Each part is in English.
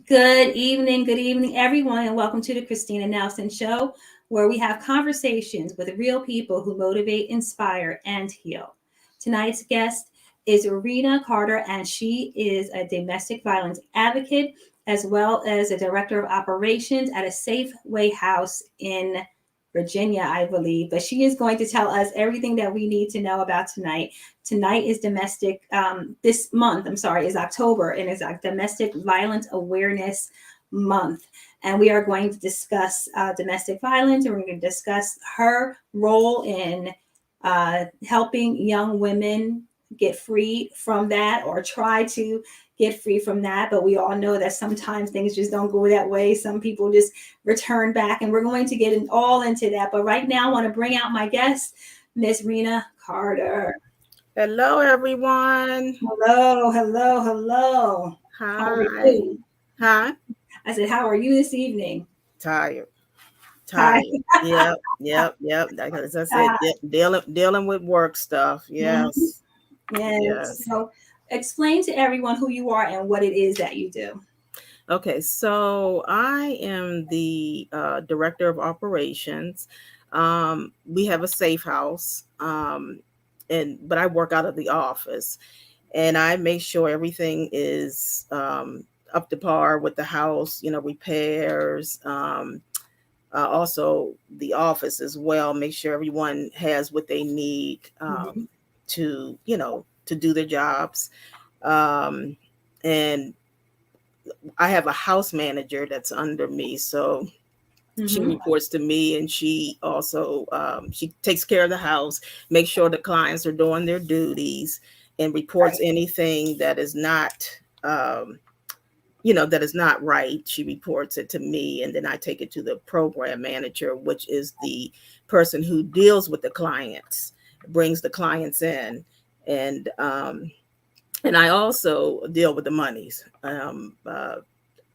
Good evening, everyone, and welcome to the Christina Nelson Show, where we have conversations with real people who motivate, inspire, and heal. Tonight's guest is Rena Carter, and she is a domestic violence advocate as well as a director of operations at a Safeway House in Virginia, I believe. But she is going to tell us everything that we need to know about tonight. Tonight is this month, I'm sorry, is October, and it's a domestic violence awareness month. And we are going to discuss domestic violence, and we're going to discuss her role in helping young women get free from that or try to get free from that. But we all know that sometimes things just don't go that way. Some people just return back, and we're going to get all into that. But right now, I want to bring out my guest, Miss Rena Carter. Hello, everyone. Hello. How are Hi. you? Huh? I said, how are you this evening? Tired. Hi. Tired. Yep. As I said, Uh, dealing with work stuff. mhm. Yes. Yes. Yes. So explain to everyone who you are and what it is that you do. Okay. So I am the director of operations. We have a safe house. But I work out of the office, and I make sure everything is up to par with the house. Repairs. Also the office as well, make sure everyone has what they need Mhm. to do their jobs. um, and I have a house manager that's under me, so she Mhm. reports to me, and she also she takes care of the house, make sure the clients are doing their duties, and reports Right. anything that is not um, that is not right. She reports it to me, and then I take it to the program manager, which is the person who deals with the clients, brings the clients in, and I also deal with the monies,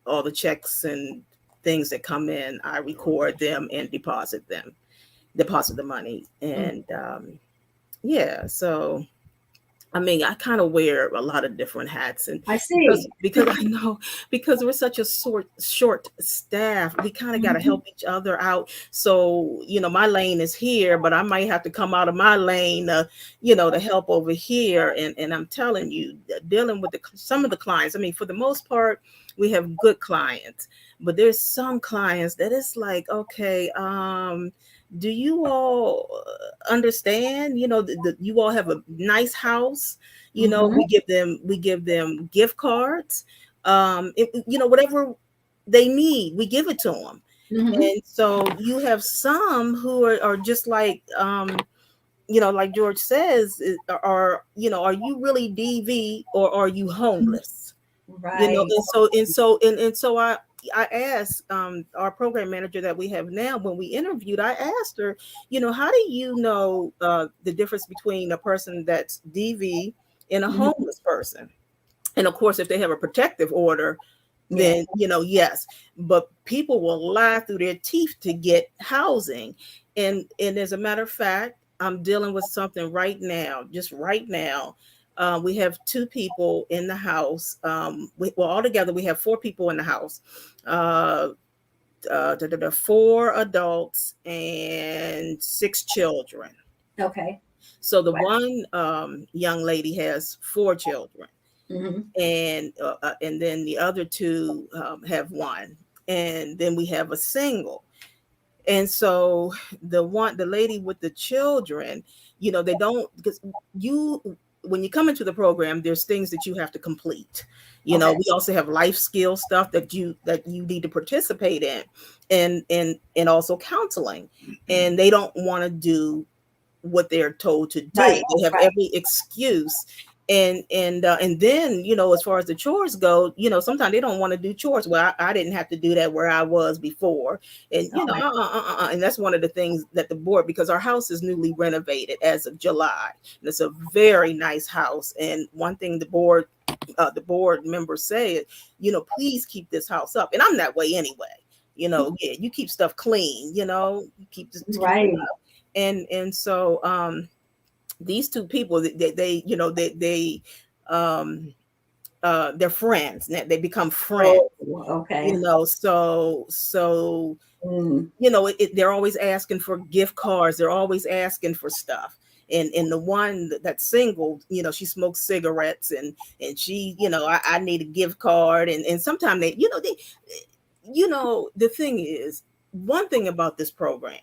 all the checks and things that come in. I record them and deposit the money, Mhm. and yeah, so I mean, I kind of wear a lot of different hats, and I because see. because I know, because we're such a short staff, we kind of got to Mhm. help each other out. So my lane is here, but I might have to come out of my lane, to help over here. And I'm telling you, dealing with some of the clients. I mean, for the most part, we have good clients, but there's some clients that it's like, okay, do you all understand, you all have a nice house, Mhm. we give them gift cards, whatever they need, we give it to them. Mhm. And so you have some who are just like, like George says, are you really DV, or are you homeless? Right. And so I asked our program manager that we have now, when we interviewed, I asked her, how do you know the difference between a person that's DV and a Mhm. homeless person? And of course, if they have a protective order, Yeah. then yes. But people will lie through their teeth to get housing. And as a matter of fact, I'm dealing with something right now, just right now. We have two people in the house. Well, altogether we have four people in the house. uh, 4 adults and 6 children. Okay. So the Wow. one young lady has 4 children, Mhm. and then the other two have one, and then we have a single. And so the lady with the children, they don't, because you when you come into the program, there's things that you have to complete. Okay. We also have life skill stuff that you need to participate in, and also counseling. And they don't want to do what they're told to do. Right. They have Right. every excuse. And then, as far as the chores go, sometimes they don't want to do chores. Well, I didn't have to do that where I was before. And Okay. and that's one of the things that the board, because our house is newly renovated as of July, and it's a very nice house. And one thing the board members say, please keep this house up. And I'm that way anyway. Yeah, you keep stuff clean, you keep it Right. up. And so these two people, they um they're friends. They become friends, Oh, okay. so Mm, they're always asking for gift cards, they're always asking for stuff. And the one that's single, she smokes cigarettes, and she, I need a gift card. And sometimes the thing is, one thing about this program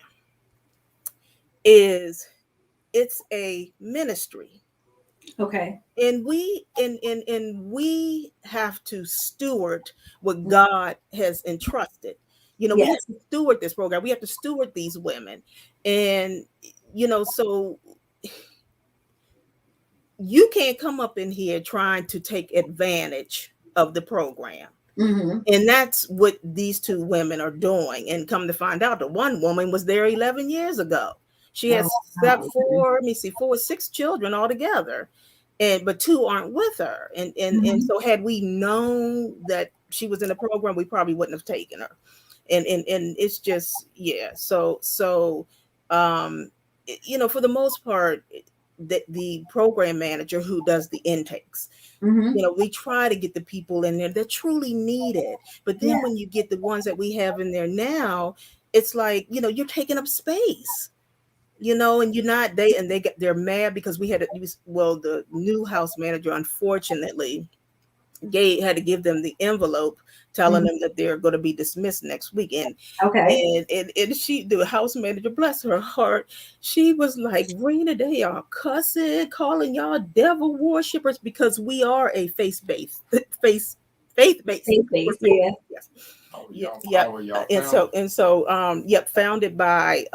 is it's a ministry, okay. and we have to steward what God has entrusted. We have Yes. to steward this program. We have to steward these women, and so you can't come up in here trying to take advantage of the program. Mm-hmm. And that's what these two women are doing. And come to find out, the one woman was there 11 years ago. She Oh, has wow. four, let me see, 6 children altogether. But two aren't with her. And Mhm. so had we known that she was in the program, we probably wouldn't have taken her. And it's just, yeah. So um for the most part, the program manager who does the intakes, Mhm. we try to get the people in there that truly need it. But then Yeah. when you get the ones that we have in there now, it's like, you're taking up space, and you're not, they're mad because we had the new house manager, unfortunately, had to give them the envelope telling Mhm. them that they're going to be dismissed next week. And Okay. the house manager, bless her heart, she was like, Rena, they are cussing, calling y'all devil worshippers, because we are a face faith-based Faith based. Yeah. organization. Yes. Yep. Yep, founded by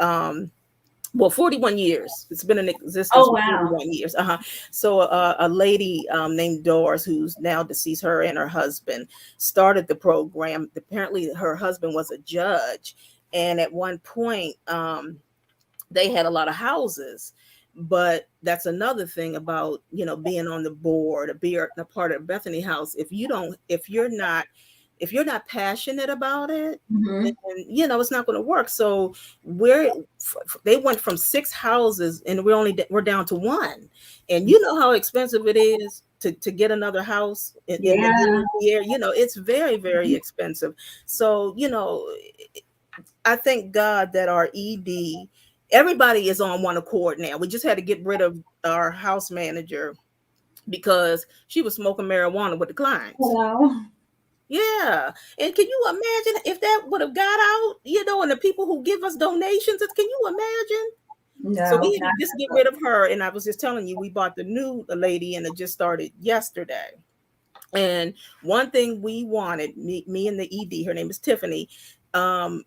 41 years. It's been in existence Oh for wow. 41 years. So a lady named Doris, who's now deceased, her and her husband started the program. Apparently her husband was a judge, and at one point they had a lot of houses. But that's another thing about, being on the board, being a part of Bethany House. If you're not passionate about it, then Mhm. it's not going to work. So they went from 6 houses, and we're down to one. And you know how expensive it is to get another house in the Yeah. year. It's very, very expensive. So I thank God that our ED, everybody is on one accord now. We just had to get rid of our house manager because she was smoking marijuana with the clients. Hello. Yeah. And can you imagine if that would have got out, and the people who give us donations, can you imagine? So No, we had to not just get at rid all. of her. And I was just telling you, we bought the new lady, and it just started yesterday. And one thing we wanted, me and the ED, her name is Tiffany,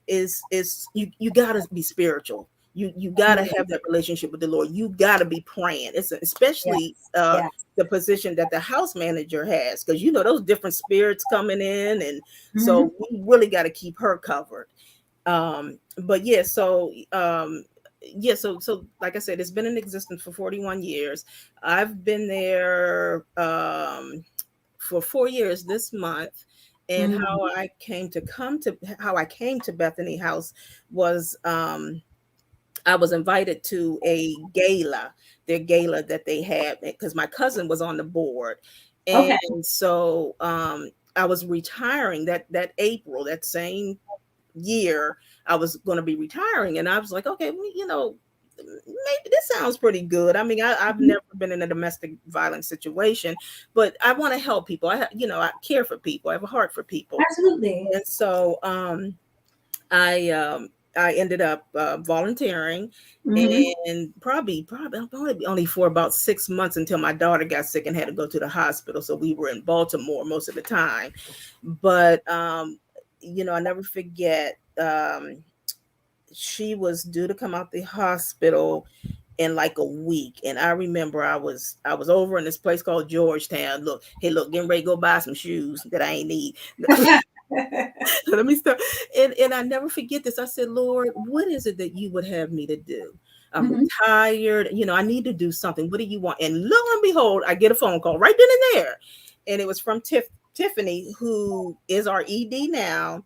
is you gotta be spiritual. You gotta Mhm. have that relationship with the Lord. You gotta be praying. It's especially Yes. Yes. the position that the house manager has, because those different spirits coming in, and Mhm. so we really got to keep her covered. But so like I said, it's been in existence for 41 years. I've been there for 4 years this month. And Mhm. how I came to Bethany House was, I was invited to a gala, their gala that they had, because my cousin was on the board. Okay. And so I was retiring that April, that same year. I was going to be retiring, and I was like, okay, well, maybe this sounds pretty good. I mean, I've Mhm. never been in a domestic violence situation, but I want to help people. I care for people. I have a heart for people. Absolutely. And so I um, I ended up volunteering, Mhm. and only for about 6 months, until my daughter got sick and had to go to the hospital. So we were in Baltimore most of the time. But I never forget. She was due to come out the hospital in like a week, and I remember I was over in this place called Georgetown. Look, hey, look, getting ready to go buy some shoes that I ain't need. Let me start. And I never forget this. I said, Lord, what is it that you would have me to do? I'm Mhm. retired. I need to do something. What do you want? And lo and behold, I get a phone call right then and there. And it was from Tiffany, who is our ED now.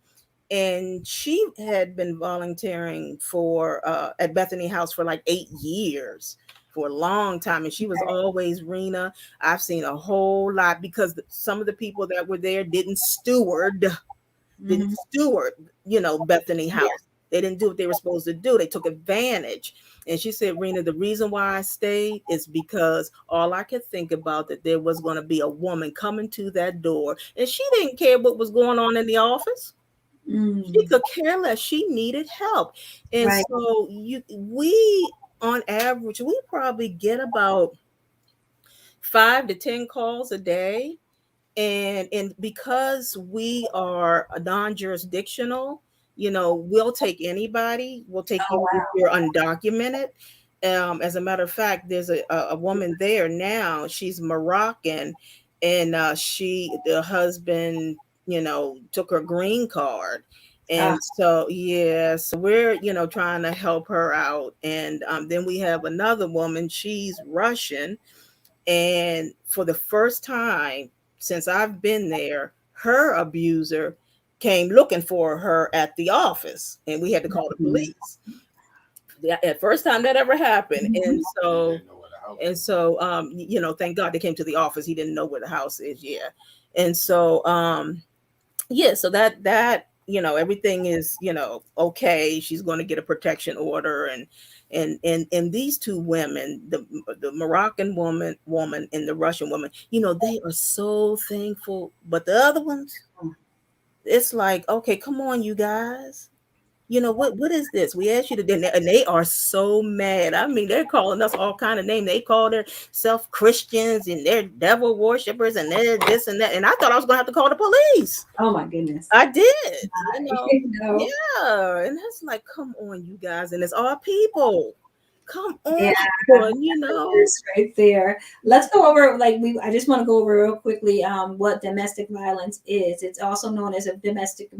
And she had been volunteering for at Bethany House for like 8 years. for a long time, and she was Right. always, Rena, I've seen a whole lot because some of the people that were there didn't Mhm. steward, Bethany Yeah. House. They didn't do what they were supposed to do. They took advantage. And she said, Rena, the reason why I stayed is because all I could think about that there was going to be a woman coming to that door, and she didn't care what was going on in the office. She Mm. could care less. She needed help. And Right. so we on average, we probably get about 5 to 10 calls a day, and because we are a non-jurisdictional, we'll take anybody. We'll take Oh you if wow. you're undocumented. As a matter of fact, there's a woman there now. She's Moroccan, and the husband, took her green card. Ah. And so, yeah, so we're, trying to help her out. And then we have another woman. She's Russian, and for the first time since I've been there, her abuser came looking for her at the office, and we had to call the Mhm. police. At first time that ever happened. Mhm. And so thank God they came to the office. He didn't know where the house is. Yeah. And so yeah, so that everything is okay. She's going to get a protection order, and these two women, the Moroccan woman and the Russian woman, they are so thankful. But the other ones, it's like, okay, come on, you guys. What is this? We asked you to do, and they are so mad. I mean, they're calling us all kind of names. They call their self Christians, and they're devil worshippers, and they're this and that. And I thought I was gonna have to call the police. Oh my goodness. I did, No. yeah. And that's like, come on, you guys. And it's all people. Come Yeah, on, that's right there. Let's go over I just want to go over real quickly what domestic violence is. It's also known as a domestic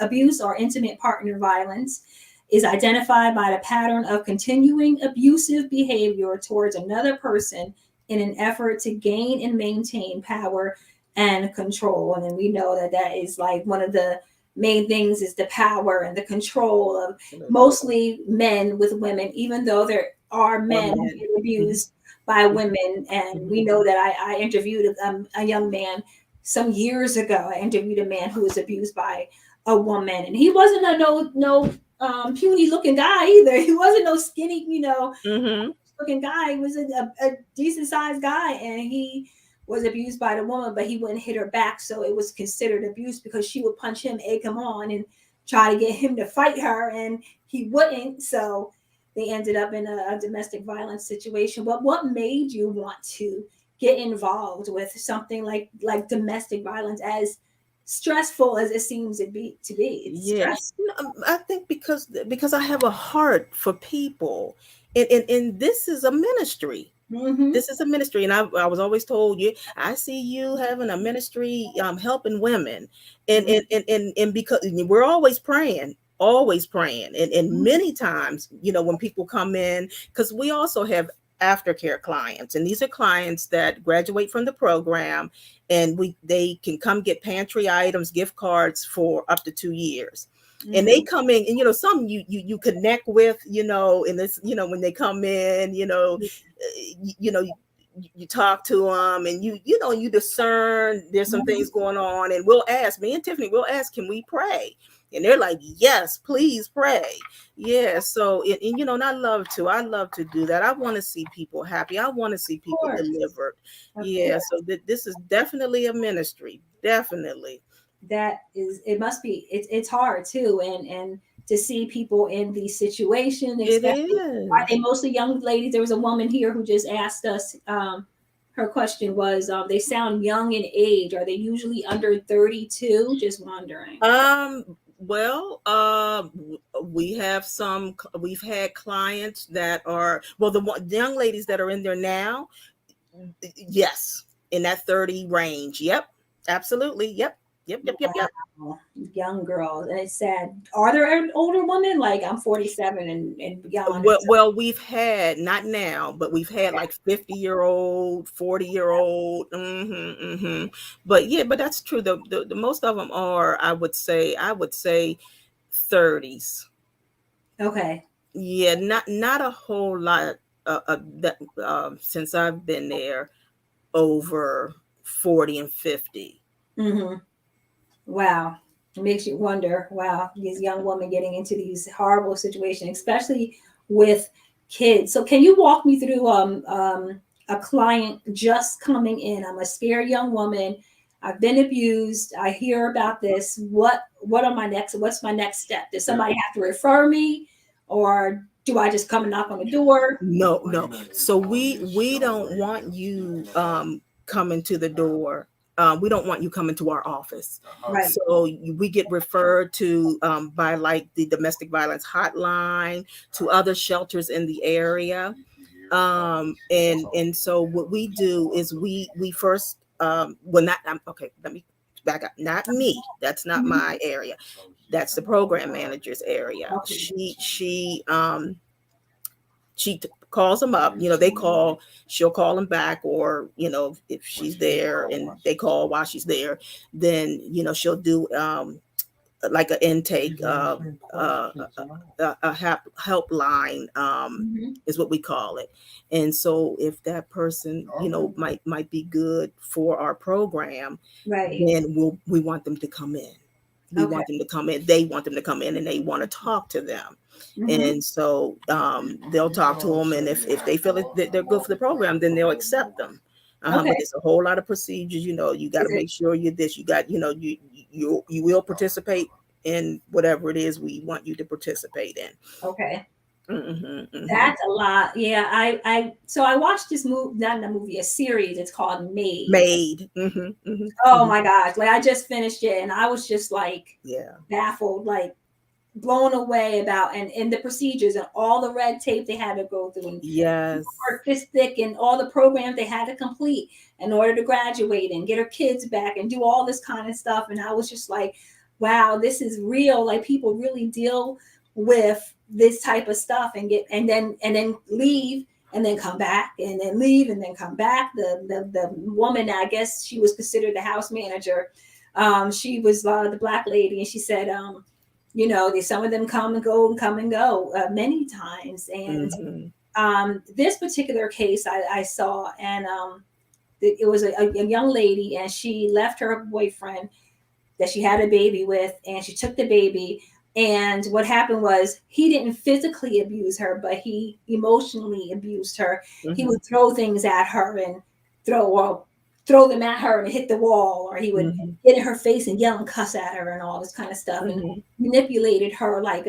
abuse or intimate partner violence is identified by the pattern of continuing abusive behavior towards another person in an effort to gain and maintain power and control. And then we know that that is like one of the main things is the power and the control of mostly men with women, even though there are or men who men. get abused by women. And we Mhm. know that I interviewed a young man some years ago. I interviewed a man who was abused by a woman, and he wasn't a no puny looking guy either. He wasn't no skinny, Mhm. looking guy. He was a decent sized guy, and he was abused by the woman, but he wouldn't hit her back, so it was considered abuse because she would punch him, egg him on, and try to get him to fight her, and he wouldn't. So they ended up in a domestic violence situation. But what made you want to get involved with something like domestic violence, as stressful as it seems to be? It's Yeah. stressful. I think because I have a heart for people, and this is a ministry. Mm-hmm. This is a ministry, and I was always told, you I see you having a ministry, helping women, and because we're always praying, and Mm-hmm. many times, when people come in, because we also have aftercare clients, and these are clients that graduate from the program, and they can come get pantry items, gift cards for up to 2 years. And they Mm-hmm. come in, and some you connect with, and this, when they come in, you talk to them, and you discern there's some Mm-hmm. things going on, and we'll ask, me and Tiffany will ask, can we pray? And they're like, yes, please pray. Yeah. So and I love to do that. I want to see people happy. I want to see Of people course. delivered. Of Yeah. course. So this is definitely a ministry, definitely. That is, it must be, it's hard too, and to see people in these situations, It especially, are they is. mostly young ladies? There was a woman here who just asked us, her question was, they sound young in age, are they usually under 32? Just wondering. Well, we've had clients that are, well, the young ladies that are in there now, yes, in that 30 range. Yep, absolutely. Yep, yep, yep, yep, yep. Wow, young girls, and it's sad. Are there older women? Like, I'm 47 and beyond, and so Well, we've had, not now, but we've had like 50-year-old, 40-year-old. But yeah, but that's true. The most of them are, I would say 30s. okay. Yeah, not a whole lot since I've been there, over 40 and 50. Hmm. Wow. It makes you wonder, wow, these young women getting into these horrible situations, especially with kids. So can you walk me through a client just coming in? I'm a scared young woman. I've been abused. I hear about this. What's my next step? Does somebody have to refer me, or do I just come and knock on the door? No, no. So we don't want you coming to the door. We don't want you coming to our office. Right. So we get referred to by like the domestic violence hotline, to other shelters in the area. And so what we do is we first well, not okay, let me back up. Not me. That's not Mhm. my area. That's the program manager's area. Okay. She calls them up. They call. She'll call them back, or if she's there and they call while she's there, then she'll do like an intake, a helpline, Hmm. is what we call it. And so if that person might be good for our program, Right. then we want them to come in. We Okay. want them to come in. They want them to come in, and they want to talk to them. Hmm. And so they'll talk to them, and if they feel that they're good for the program, then they'll accept them. But Okay. it's a whole lot of procedures. You got Is to it make sure you're this. You got you will participate in whatever it is we want you to participate in. okay? Hmm. Hmm. That's a lot. Yeah, I watched this movie, not a movie, a series. It's called Made. Made. Hmm. Hmm. Oh Hmm. my gosh. Like I just finished it and I was just like Yeah. baffled, like blown away about and the procedures and all the red tape they had to go through and Yes. work this thick and all the programs they had to complete in order to graduate and get her kids back and do all this kind of stuff. And I was just like, wow, this is real. Like people really deal with this type of stuff and get and then leave and then come back and then leave and then come back. The woman, I guess she was considered the house manager. She was the black lady, and she said, some of them come and go and come and go many times. And Hmm. this particular case I saw, and it was a young lady, and she left her boyfriend that she had a baby with, and she took the baby. And what happened was he didn't physically abuse her, but he emotionally abused her. He Hmm. would throw things at her and throw them at her and hit the wall, or he would Hmm. get in her face and yell and cuss at her and all this kind of stuff, and Hmm. manipulated her like,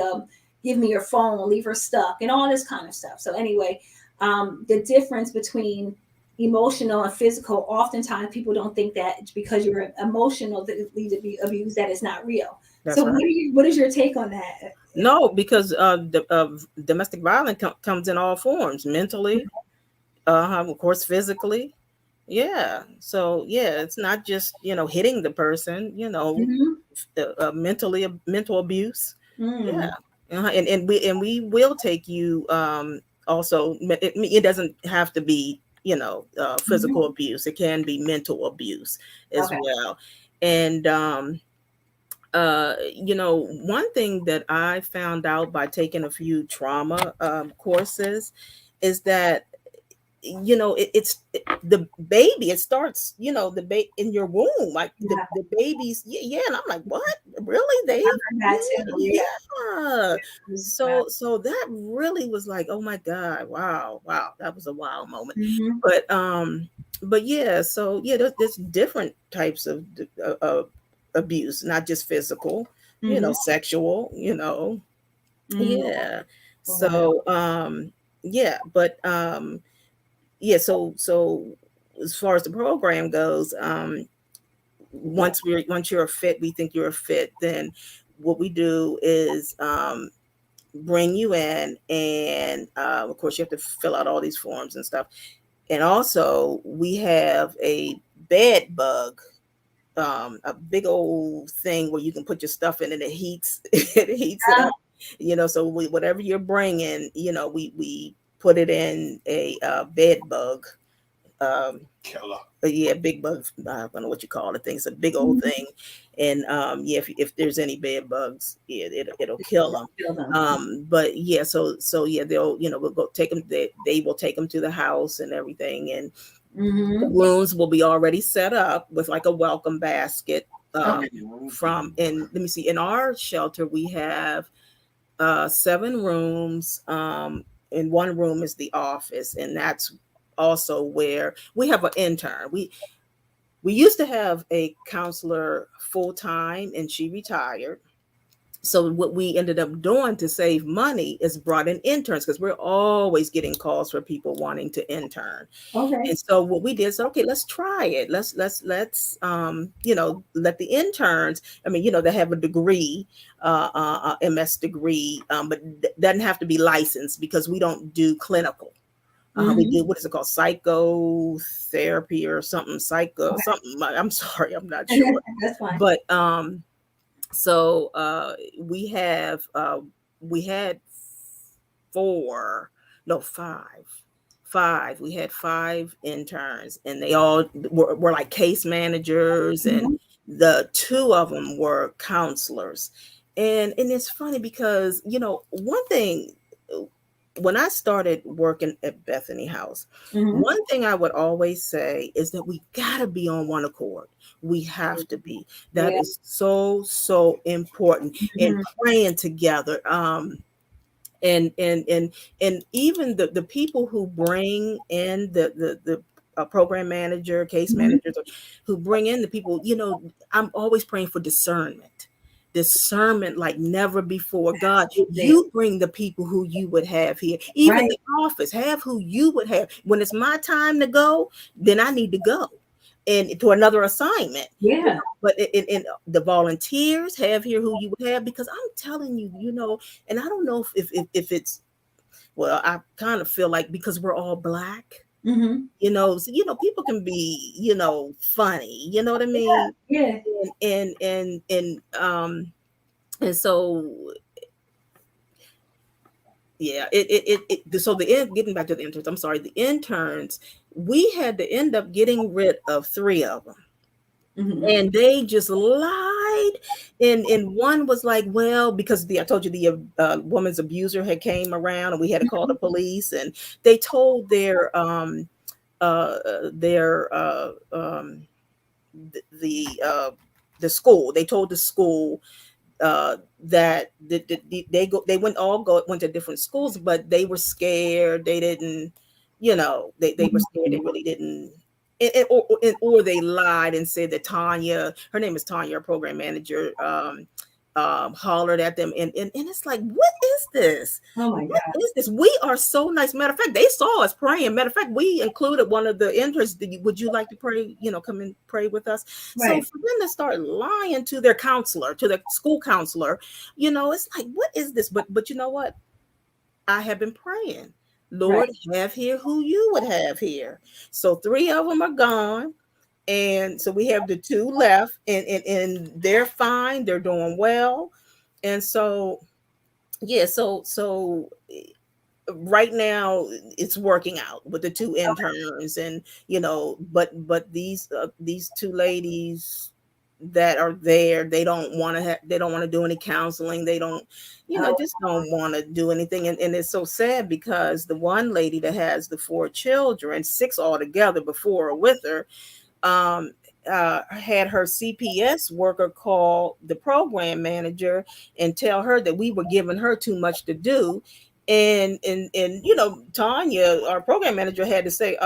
give me your phone, leave her stuck, and all this kind of stuff. So anyway, the difference between emotional and physical, oftentimes people don't think that because you're emotional that it leads to be abused, that is not real. So That's right. what is your take on that? No, because domestic violence comes in all forms: mentally, of course, physically. Yeah. So yeah, it's not just hitting the person. Mm-hmm. Mentally, mental abuse. Yeah. Mm. And we will take you. Also, it doesn't have to be Mm-hmm. physical abuse. It can be mental abuse as Okay. well. And one thing that I found out by taking a few trauma courses is that the baby, it starts the in your womb, like the, Yeah, the babies. Yeah, and I'm like, what, really? They I've heard that too. Yeah. yeah. Yeah. So that really was like, oh my god, wow, that was a wow moment. Mm-hmm. But yeah, so yeah, there's different types of abuse, not just physical, Mm-hmm. sexual, Mm. yeah. Wow. So yeah, but yeah, so as far as the program goes, once you're a fit, we think you're a fit, then what we do is bring you in, and of course you have to fill out all these forms and stuff. And also we have a bed bug, a big old thing where you can put your stuff in and it heats it heats it up. So whatever you're bringing, we put it in a bed bug killer. Yeah, big bugs. I don't know what you call it. Thing. It's a big old Mhm. thing, and yeah, if there's any bed bugs, yeah, it'll kill them. Feel them. But yeah, so yeah, they'll we'll go take them. They will take them to the house and everything, and the Mm-hmm. rooms will be already set up with like a welcome basket. Okay. From and let me see. In our shelter, we have 7 rooms. And one room is the office, and that's also where we have an intern. We used to have a counselor full time, and she retired. So what we ended up doing to save money is brought in interns because we're always getting calls for people wanting to intern. Okay. And so what we did said, okay, let's try it. Let's let the interns. I mean, they have a degree, MS degree, but doesn't have to be licensed because we don't do clinical. We Mm-hmm. do what is it called, psychotherapy or something, psycho Okay. something. I'm sorry, I'm not sure, That's fine. but so we had 4, no 5. We had 5 interns, and they all were like case managers, and Mm-hmm. the 2 of them were counselors. And it's funny because one thing, when I started working at Bethany House, Mm-hmm. one thing I would always say is that we gotta be on one accord. We have to be. That Yeah. is so important. And Mm-hmm. praying together. And even the people who bring in the program manager, case Mm-hmm. managers, who bring in the people, I'm always praying for discernment like never before. God, Absolutely. you bring the people who you would have here. Even Right. the office, have who you would have. When it's my time to go, then I need to go and to another assignment. Yeah. But in the volunteers, have here who you would have, because I'm telling you, and I don't know if it's, well, I kind of feel like because we're all Black, Mm-hmm. so, people can be, funny, you know what I mean? Yeah. And so, yeah, so getting back to the interns, I'm sorry, the interns, we had to end up getting rid of 3 of them. Mm-hmm. And they just lied. And one was like, well, because I told you the woman's abuser had came around, and we had to call the police, and they told their the school. They told the school that they went to different schools, but they were scared. They didn't, they were scared. They really didn't. Or they lied and said that Tanya, her name is Tanya, our program manager, hollered at them, and it's like, what is this? Oh my What God. is this? We are so nice. Matter of fact, they saw us praying. Matter of fact, we included one of the interns. Would you like to pray? Come and pray with us. So Right. for them to start lying to their counselor, to the school counselor, it's like, what is this? But you know what? I have been praying. Right. Lord, have here who you would have here. So 3 of them are gone. And so we have the 2 left, and they're fine. They're doing well. And so, yeah, so right now it's working out with the 2 interns, and but these 2 ladies that are there, they don't want to they don't want to do any counseling. They don't, Oh. just don't want to do anything. And it's so sad because the one lady that has the 4 children, 6 altogether before or with her, um, had her CPS worker call the program manager and tell her that we were giving her too much to do. And Tanya, our program manager, had to say,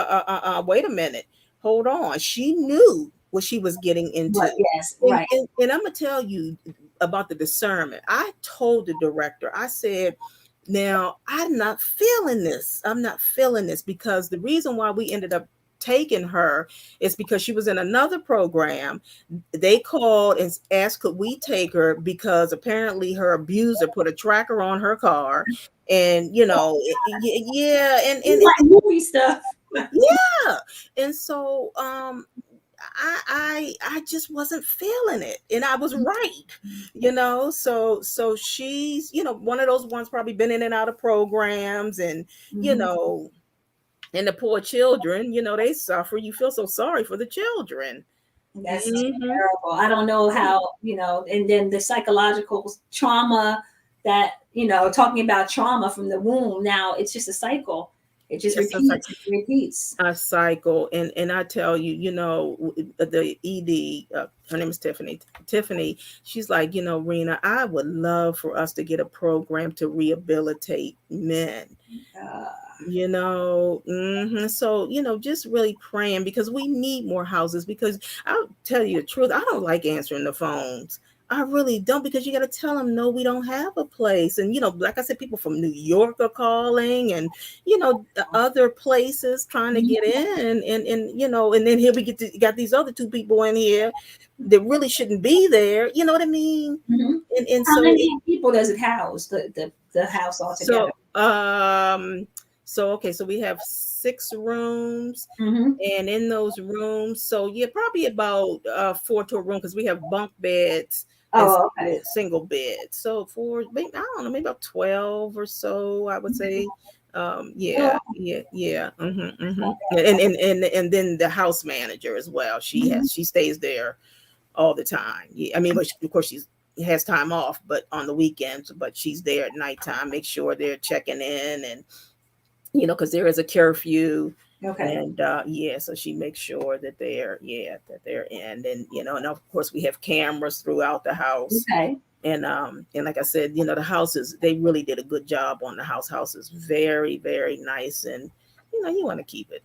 wait a minute, hold on. She knew what she was getting into. Right. Yes. And, Right. and, and I'm gonna tell you about the discernment. I told the director, I said, now I'm not feeling this. I'm not feeling this, because the reason why we ended up taking her is because she was in another program. They called and asked, could we take her, because apparently her abuser put a tracker on her car. And yeah, You like movie stuff. yeah. And so I just wasn't feeling it, and I was right, so she's, one of those ones, probably been in and out of programs, and you Mhm. know And the poor children, they suffer. You feel so sorry for the children. That's Hmm. terrible. I don't know how, and then the psychological trauma that, talking about trauma from the womb. Now it's just a cycle. It just It's just like repeats and repeats. a cycle. And I tell you, the ED, her name is Tiffany. Tiffany, she's like, Rena, I would love for us to get a program to rehabilitate men. Uh, So just really praying, because we need more houses. Because I'll tell you the truth, I don't like answering the phones. I really don't, because you got to tell them, no, we don't have a place. And like I said, people from New York are calling, and the other places trying to get in, and then here we got these other two people in here that really shouldn't be there. You know what I mean? mhm. And How so many people does it house? The house altogether? so um okay, so we have 6 rooms, Hmm. and in those rooms, so yeah, probably about 4 to a room, because we have bunk beds and Oh, okay. single beds. So for maybe, I don't know, maybe about 12 or so, I would say. Oh, Yeah. And then the house manager as well. mhm. She stays there all the time. Yeah, I mean, but of course she's has time off, but on the weekends. But she's there at nighttime, make sure they're checking in, and because there is a curfew, Okay. and yeah, so she makes sure that they're in, and and of course we have cameras throughout the house, Okay. and like I said, the houses, they really did a good job on the house. House is very, very nice, and you want to keep it.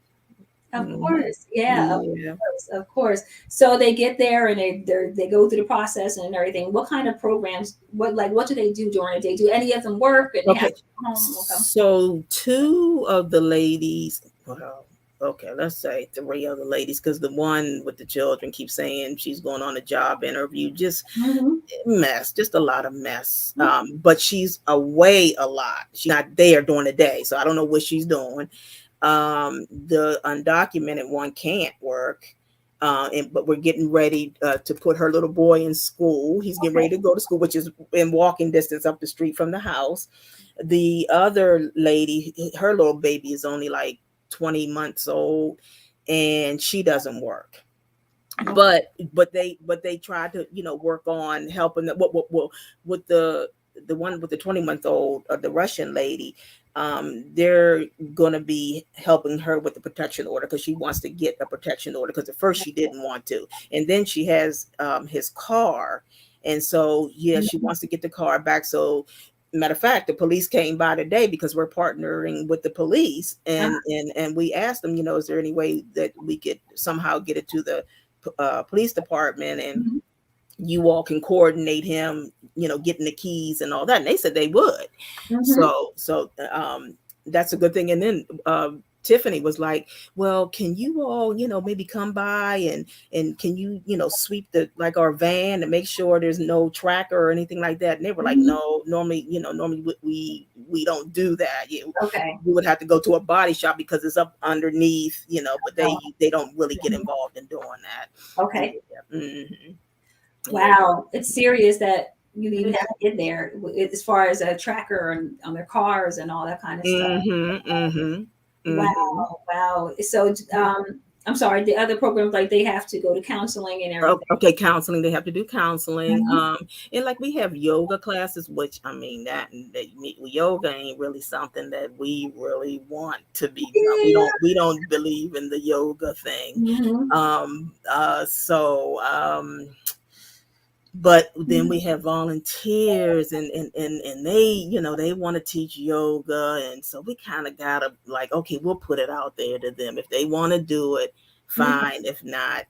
Of Mhm. course, yeah, of Yeah. course, of course. So they get there and they go through the process and everything. What kind of programs? What do they do during the day? Do any of them work and they have Okay. to go home? Okay. So two of the ladies, well, okay, let's say 3 other ladies, because the one with the children keeps saying she's going on a job interview. Just Hmm. mess, just a lot of mess. But she's away a lot. She's not there during the day, so I don't know what she's doing. The undocumented one can't work. But we're getting ready to put her little boy in school. He's getting ready Okay. to go to school, which is in walking distance up the street from the house. The other lady, her little baby is only like 20 months old, and she doesn't work. Okay. But they tried to work on helping them. Well, with the one with the 20-month old, the Russian lady, they're going to be helping her with the protection order, because she wants to get a protection order, because at first she didn't want to, and then she has his car, and so yeah, she wants to get the car back. So matter of fact, the police came by today, because we're partnering with the police, Uh-huh. and we asked them, is there any way that we could somehow get it to the police department, and Mhm. you all can coordinate him, getting the keys and all that. And they said they would. Mhm. So that's a good thing. And then Tiffany was like, well, can you all, maybe come by, and can you, sweep like our van, and make sure there's no tracker or anything like that. And they were like, Mhm. no, normally we don't do that. Okay. We would have to go to a body shop, because it's up underneath, but Oh, they don't really get mhm. involved in doing that. Yeah. Okay. Hmm. Yeah. Wow, it's serious that you even have to get there as far as a tracker and on their cars and all that kind of stuff. Mhm, mhm, mhm. Wow, wow. So, I'm sorry, the other programs, like they have to go to counseling and everything. Okay, counseling. They have to do counseling. Mhm. And like we have yoga classes, which I mean that yoga ain't really something that we really want to be done. We Yeah. don't believe in the yoga thing. Mhm. But then Mhm. we have volunteers, and they, they want to teach yoga, and so we kind of gotta, like, okay, we'll put it out there to them. If they want to do it, Mhm. fine. If not,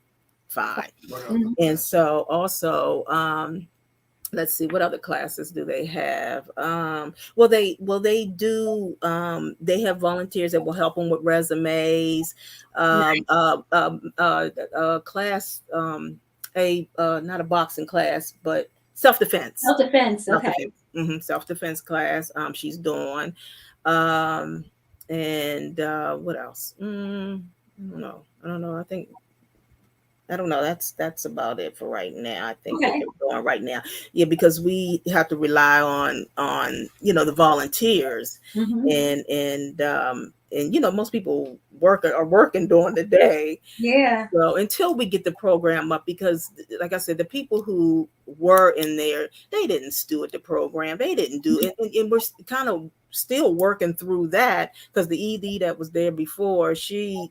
fine. Mhm. And so also, let's see, what other classes do they have? They do, they have volunteers that will help them with resumes. Nice. Class, a not a boxing class, but self-defense. Self-defense. Okay. Self-defense class, she's doing. um and what else? I don't know. I don't know. That's about it for right now. I think that Okay. they're going right now. Yeah, because we have to rely on the volunteers, Mhm. and and most people are working during the day. Yeah. So until we get the program up, because like I said, the people who were in there, they didn't steward the program. They didn't do it. And we're kind of still working through that, because the ED that was there before, she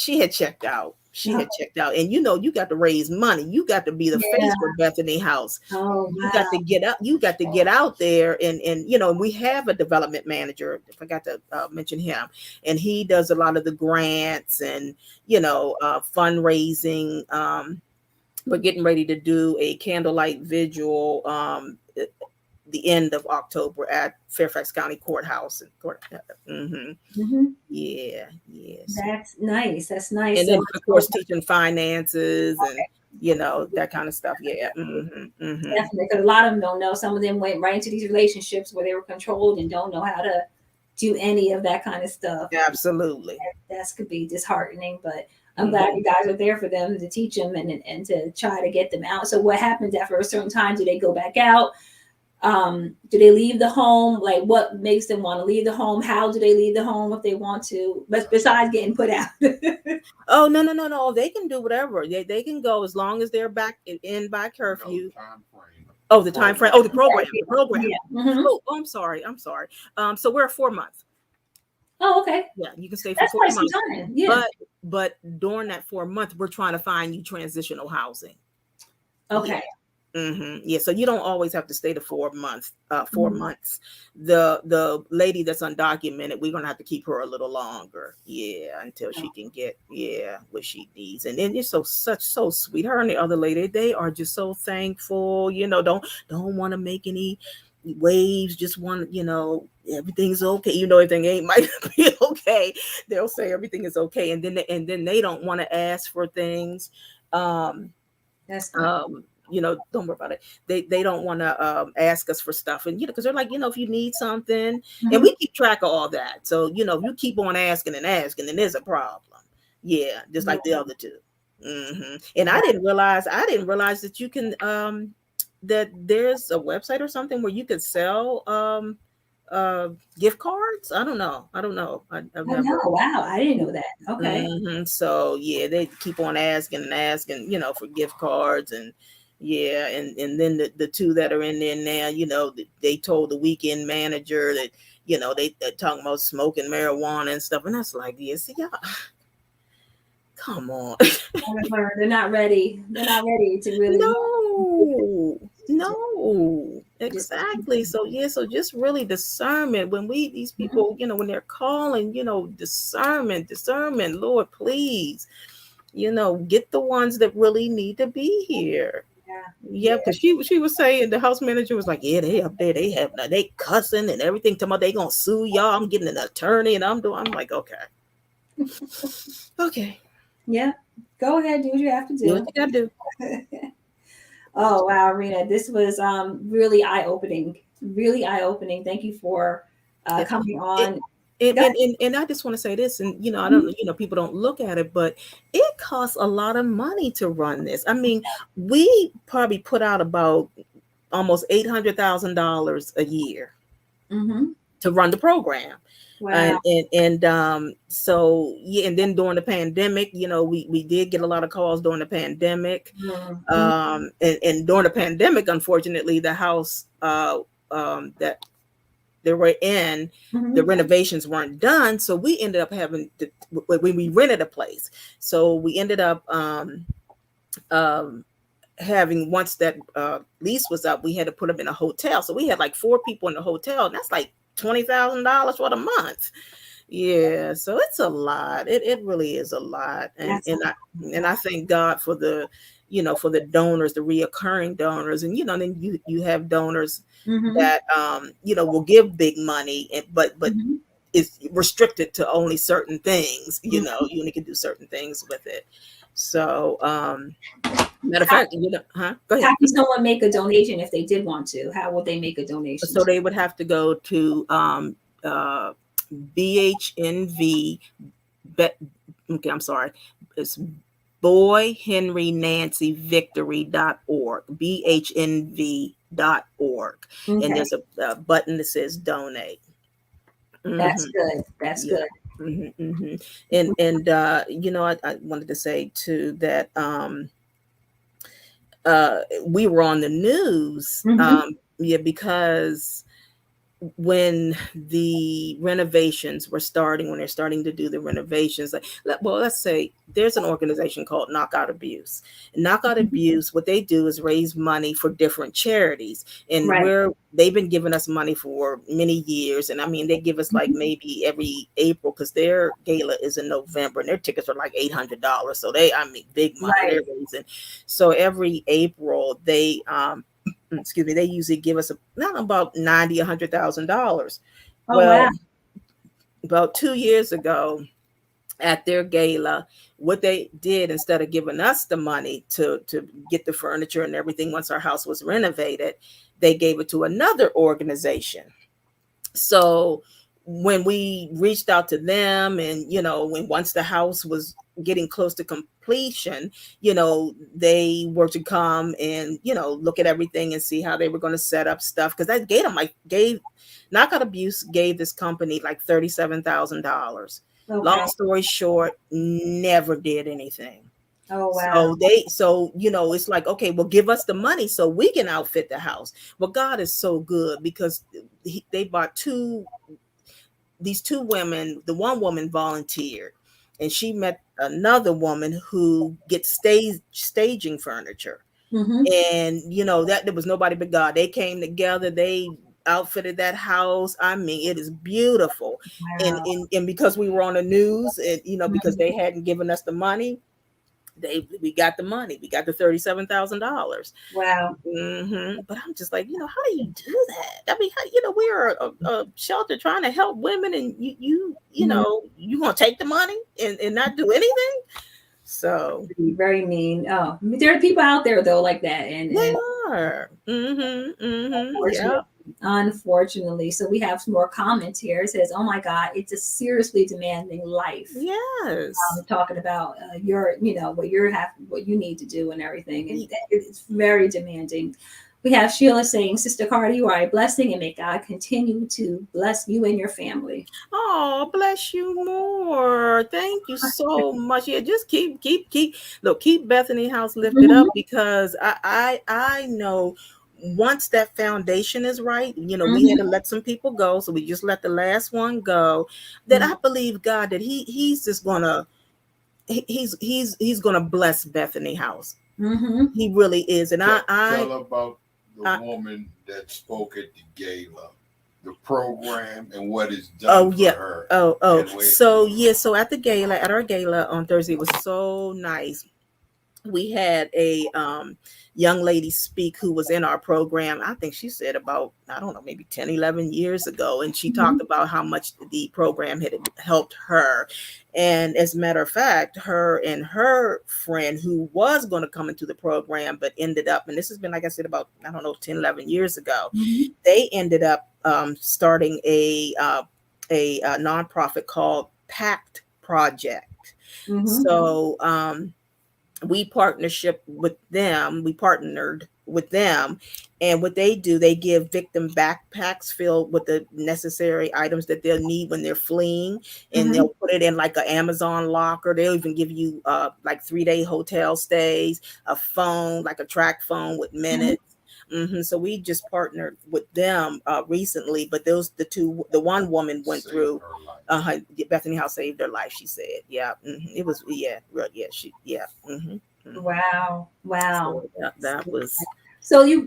had checked out. She Oh, had checked out. And you got to raise money. You got to be the face yeah. for Bethany House. Oh, You got to wow. get up. You got to get out there, and we have a development manager. I forgot to mention him, and he does a lot of the grants and fundraising. We're getting ready to do a candlelight vigil at the end of October at Fairfax County Courthouse. Mhm. Hmm. Yeah, yeah. So, That's nice. That's nice. and then So, of course teaching finances and that kind of stuff. Yeah. Hmm. definitely, because a lot of them don't know. Some of them went right into these relationships where they were controlled and don't know how to do any of that kind of stuff. Absolutely. That could be disheartening, but I'm glad Hmm. you guys are there for them to teach them and to try to get them out. So what happens after a certain time? Do they go back out? Do they leave the home? Like, what makes them want to leave the home? How do they leave the home if they want to? But besides getting put out. Oh, no, no, no, no. They can do whatever. They can go as long as they're back in by curfew. Oh, the time frame. Oh, the program. The program. Yeah. Hmm. Oh, I'm sorry. I'm sorry. So we're 4 months. Oh, okay. Yeah, you can stay for That's four quite some months. time. Yeah. But during that 4 month, we're trying to find you transitional housing. Yeah. Okay. Yeah, so you don't always have to stay the 4 months. Four Mhm. months. The lady that's undocumented, we're gonna have to keep her a little longer. Yeah, until she can get what she needs. And then it's so sweet. Her and the other lady, they are just so thankful. Don't want to make any waves. Just want everything's okay. Everything ain't might be okay. They'll say everything is okay, and then they don't want to ask for things. Um, That's nice. don't worry about it. They don't want to ask us for stuff, and because they're like, if you need something, and Mhm. we keep track of all that. So if you keep on asking and asking, then there's a problem. Yeah, just like the other two. And I didn't realize that you can that there's a website or something where you could sell gift cards. I don't know. I've Oh no! never. Wow, I didn't know that. Okay. So yeah, they keep on asking and asking, for gift cards, and yeah, and then the two that are in there now, they told the weekend manager that they're talking about smoking marijuana and stuff, and that's like, yeah, see, y'all, come on. They're not ready. They're not ready to really No, just, no, just exactly. So yeah, so just really discernment when these Mhm. people, when they're calling, discernment, Lord, please, get the ones that really need to be here. Yeah. Yeah, Yeah. because she was saying, the house manager was like, yeah, they up there, they cussing and everything. Talking about they gonna sue y'all. I'm getting an attorney, and I'm like, okay, Yeah. Go ahead, do what you have to do what do. you gotta do. Oh wow, Rena, this was really eye opening. Really eye opening. Thank you for It, coming it, on. and, Go and, and, and I just want to say this, and I don't ahead. know, people don't look at it, but it costs a lot of money to run this. I mean, we probably put out about almost $800,000 a year Mm-hmm. to run the program. Wow. And so yeah, and then during the pandemic, we did get a lot of calls during the pandemic. Mm-hmm. And during the pandemic, unfortunately, the house that they were in, the Mm-hmm. renovations weren't done, so we ended up having to, when we rented a place, so we ended up um having, once that lease was up, we had to put them in a hotel. So we had like 4 people in the hotel, and that's like $20,000 for the month. Yeah, so it's a lot. It really is a lot, and That's and I and I thank God for the donors, the reoccurring donors, and then you have donors mm-hmm. that will give big money, but Mm-hmm. it's restricted to only certain things. Mm-hmm. You only can do certain things with it. So matter of fact, go ahead. How can someone make a donation if they did want to? How would they make a donation So to? they would have to go to uh, BHNV. Bet, okay, I'm sorry. It's Boy Henry Nancy Victory.org, BHNV.org. And Okay. there's a button that says donate. That's Hmm. good. That's Yeah. good. Hmm. Hmm. And I wanted to say too that we were on the news, Mm-hmm. yeah, because when the renovations were starting, when they're starting to do the renovations, like, let's say there's an organization called Knockout Abuse. Knockout Abuse, what they do is raise money for different charities, and Right. they've been giving us money for many years. And I mean, they give us like Mm-hmm. maybe every April, because their gala is in November, and their tickets are like $800. So they, I mean, big money they're Right. raising. So every April they excuse me, they usually give us not about 90, $100,000. Oh wow. Well, about 2 years ago at their gala, what they did, instead of giving us the money to get the furniture and everything once our house was renovated, they gave it to another organization. So when we reached out to them, and when once the house was getting close to completion, they were to come and look at everything and see how they were going to set up stuff, because I gave them, like, gave Knockout Abuse gave this company like $37,000. Long Okay. story short, never did anything. Oh wow. So it's like, okay, well, give us the money so we can outfit the house. Well, God is so good, because they bought these two women. The one woman volunteered, and she met another woman who gets staging furniture. Mm-hmm. And that there was nobody but God. They came together, they outfitted that house. I mean, it is beautiful. and Wow. and, and because we were on the news, and because they Mhm. hadn't given us the money, we got the money. We got the $37,000. Wow. But I'm just like, how do you do that? I mean, we're a shelter trying to help women, and Mhm. you gonna take the money and not do anything. So Very mean. Oh, there are people out there though like that, they and are. unfortunately, Yeah. unfortunately, so we have some more comments here. It says, "Oh my God, it's a seriously demanding life." Yes. Talking about your, what you're have, what you need to do, and everything, and Ye- it's very demanding. We have Sheila saying, "Sister Carter, you are a blessing, and may God continue to bless you and your family." Oh, bless you more. Thank you so much. Yeah, just keep Bethany House lifted up, Mhm. because I know once that foundation is right, we had Mhm. to let some people go, so we just let the last one go. That Mhm. I believe God that he's just gonna he's gonna bless Bethany House. Mhm. He really is, and Tell about the I woman that spoke at the gala, the program, and what it's done oh for yeah. her, Oh, and where. so yeah, so at our gala on Thursday, it was so nice. We had a young lady speak who was in our program. I think she said about, I don't know, maybe 10, 11 years ago. And she talked Mhm. about how much the program had helped her. And as a matter of fact, her and her friend who was going to come into the program, but ended up, and this has been, like I said, about, I don't know, 10, 11 years ago, Mhm. they ended up starting a nonprofit called Pact Project. Mhm. So, we partnered with them, and what they do, they give victim backpacks filled with the necessary items that they'll need when they're fleeing, and Mhm. they'll put it in like an Amazon locker. They'll even give you like 3-day hotel stays, a phone, like a track phone with Mhm. minutes. So we just partnered with them recently, but the one woman went Saved through. her life. Bethany House saved her life. She said, "Yeah, it was, yeah, yeah, yeah." Wow. Wow. So that was. So you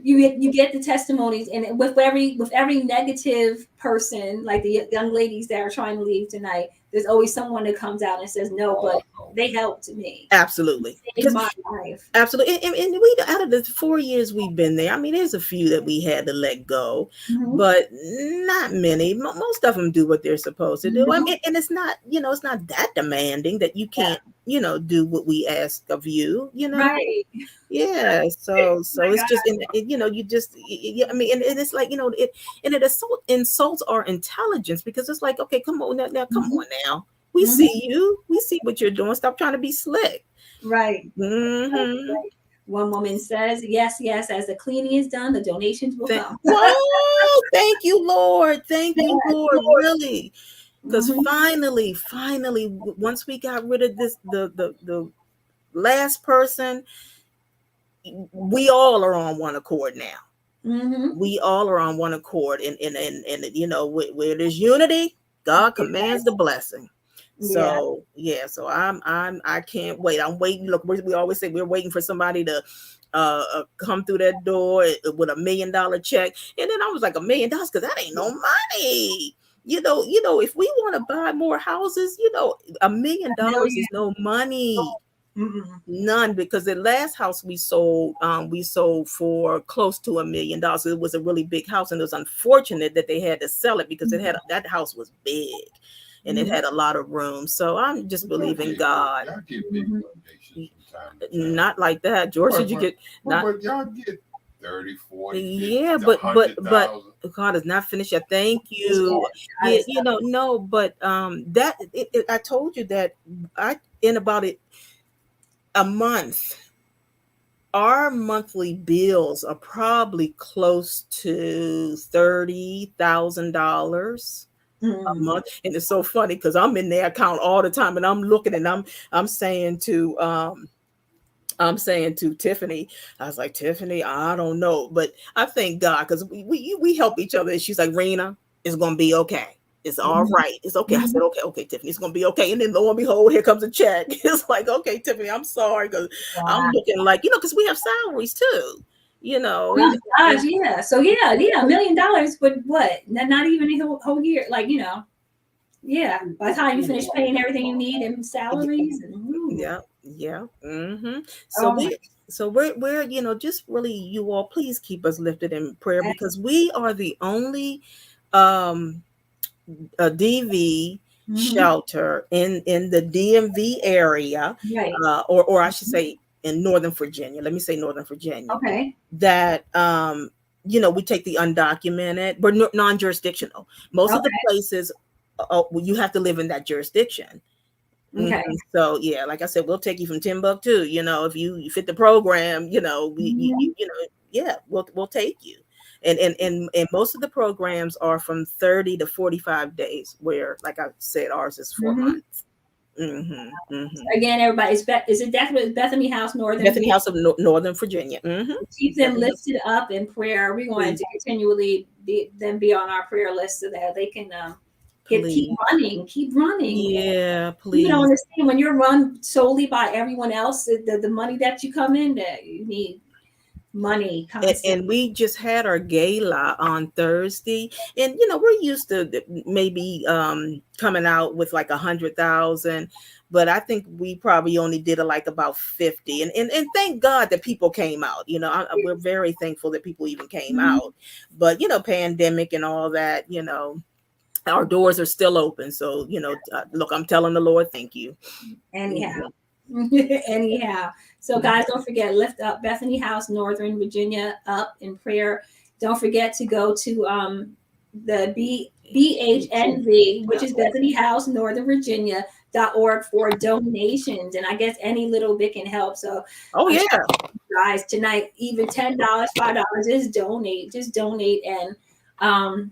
get the testimonies, and with every negative person, like the young ladies that are trying to leave tonight, there's always someone that comes out and says, "No, but Oh, they helped me, Absolutely, saved because my life." absolutely, and we, out of the 4 years we've been there, I mean, there's a few that we had to let go, Mhm. but not many. Most of them do what they're supposed to do. I Mhm. mean, and it's not that demanding that you Yeah. can't, do what we ask of you. Right. Yeah, so My it's God. just, you just, yeah, I mean, and it's like, it insults our intelligence, because it's like, okay, come on now, come Mhm. on now, we Mhm. see what you're doing. Stop trying to be slick. Right. Hmm. Right. One woman says, yes, yes, as the cleaning is done, the donations will come. Whoa, thank you, Lord. Thank you, Yes, Lord. Lord. Really. Because Mhm. finally, once we got rid of this, the last person, we all are on one accord now. Mhm. We all are on one accord, and you know, where there's unity, God commands the blessing. Yeah. So yeah, so I can't wait. I'm waiting. Look, we always say we're waiting for somebody to come through that door with $1 million check, and then I was like, $1 million, because that ain't no money. If we want to buy more houses, $1 million Million. is no money. Mm-mm. None, because the last house we sold for close to $1 million. It was a really big house, and it was unfortunate that they had to sell it because that house was big, and it Mhm. had a lot of room. So I'm just But y'all believing get God. y'all get big Mhm. donations from time to time. Not like that, George. Did you get not? But y'all get 30, 40, 50, Yeah, but 100,000. God is not finished yet. Thank Yes, you. God Yeah, is no, but I told you that in about a month, our monthly bills are probably close to $30,000 a Mm. month. And it's so funny because I'm in their account all the time, and I'm looking, and I'm saying to Tiffany, I was like, Tiffany, I don't know, but I thank God, because we help each other. And she's like, Rena, it's gonna be okay. It's all Mhm. right. It's okay. I Mhm. said, okay, Tiffany, it's gonna be okay. And then lo and behold, here comes a check. It's like, okay, Tiffany, I'm sorry, because I'm Wow. looking like, because we have salaries too, Oh gosh, and yeah. So yeah, $1 million, but what? Not even a whole year. Like, yeah. By the time you finish paying everything you need and salaries and ooh. yeah. So Oh my we're just really, you all, please keep us lifted in prayer, God. because we are the only um a DV Mhm. shelter in the DMV area, Right. or I should Mhm. say in Northern Virginia. Let me say Northern Virginia. Okay. That we take the undocumented, but non-jurisdictional. Most of the Okay. places, you have to live in that jurisdiction. Mhm. Okay. So yeah, like I said, we'll take you from Timbuktu. If you fit the program, Mhm. yeah, we'll take you. And most of the programs are from 30 to 45 days, where, like I said, ours is 4 months. Mhm. Mm-hmm. Again, everybody, is it definitely Bethany House, Northern Bethany Virginia? House of Northern Virginia. Keep them Bethany House, lifted up in prayer. We want please, to continually be on our prayer list so that they can keep please, running, keep running. yeah, People don't please. understand when you're run solely by everyone else, the money that you come in, that you need money constant. And we just had our gala on Thursday, and we're used to maybe coming out with like 100,000, but I think we probably only did like about 50, and thank God that people came out. We're very thankful that people even came Mhm. out, but pandemic and all that, our doors are still open. So look, I'm telling the Lord, thank you. Anyhow. Mhm. Anyhow. So guys, don't forget, lift up Bethany House, Northern Virginia, up in prayer. Don't forget to go to the BHNV, which is Bethany House, Northern Virginia.org for donations. And I guess any little bit can help. So Oh I'm yeah. sure guys tonight, even $10, $5, just donate. Just donate, and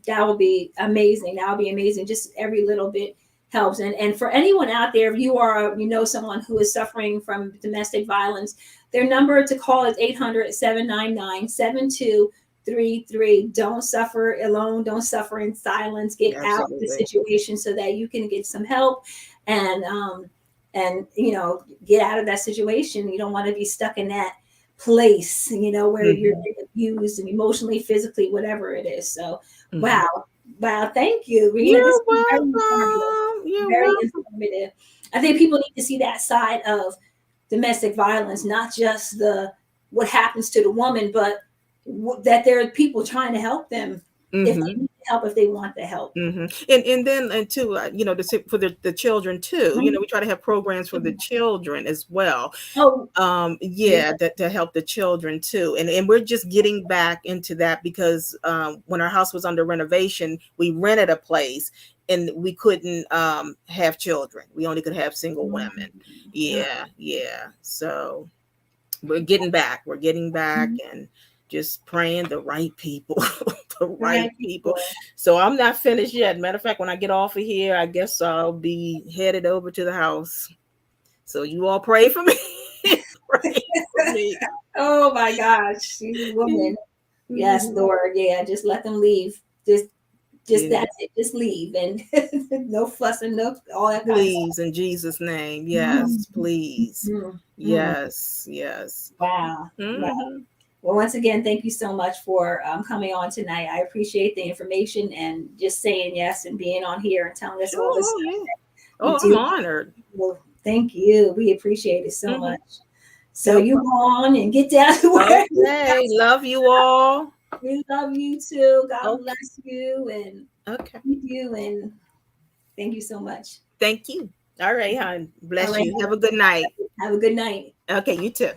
that will be amazing. That will be amazing. Just every little bit helps. And for anyone out there, if someone who is suffering from domestic violence, their number to call is 800-799-7233. Don't suffer alone. Don't suffer in silence. Get out of the Absolutely. situation so that you can get some help and get out of that situation. You don't want to be stuck in that place, where you're Mhm. abused and emotionally, physically, whatever it is. So Mhm. wow. Wow, thank you, Rena. This You're is very informative. welcome. You're Very welcome. informative. I think people need to see that side of domestic violence, not just the what happens to the woman, but that there are people trying to help them if they Mhm. need help, if they want the help. And then and too, for the children too. Mhm. We try to have programs for the children as well. Oh, yeah. Yeah, that to help the children too. And we're just getting back into that, because when our house was under renovation, we rented a place, and we couldn't have children. We only could have single women. Mhm. Yeah. So we're getting back. We're getting back and just praying the right people, the right people. So I'm not finished yet. Matter of fact, when I get off of here, I guess I'll be headed over to the house. So you all pray for me. Pray for me. Oh my gosh, you woman. Yes, Lord. Yeah, just let them leave. Just that's it. Just leave and no fussing, no all that kind of Please, stuff. in Jesus' name. Yes, please. Mhm. Yes, yes. Wow. Wow. Mhm. Well, once again, thank you so much for coming on tonight. I appreciate the information and just saying yes and being on here and telling us all this Sure, stuff yeah. that you Oh, I'm do. honored. Well, thank you. We appreciate it so Mhm. much. So you go on and get down to work. Okay, love you all. We love you too. God Okay. bless you and Okay. keep you. And thank you so much. Thank you. All right, hon. All Bless right. you. Have a good night. Have a good night. Okay, you too.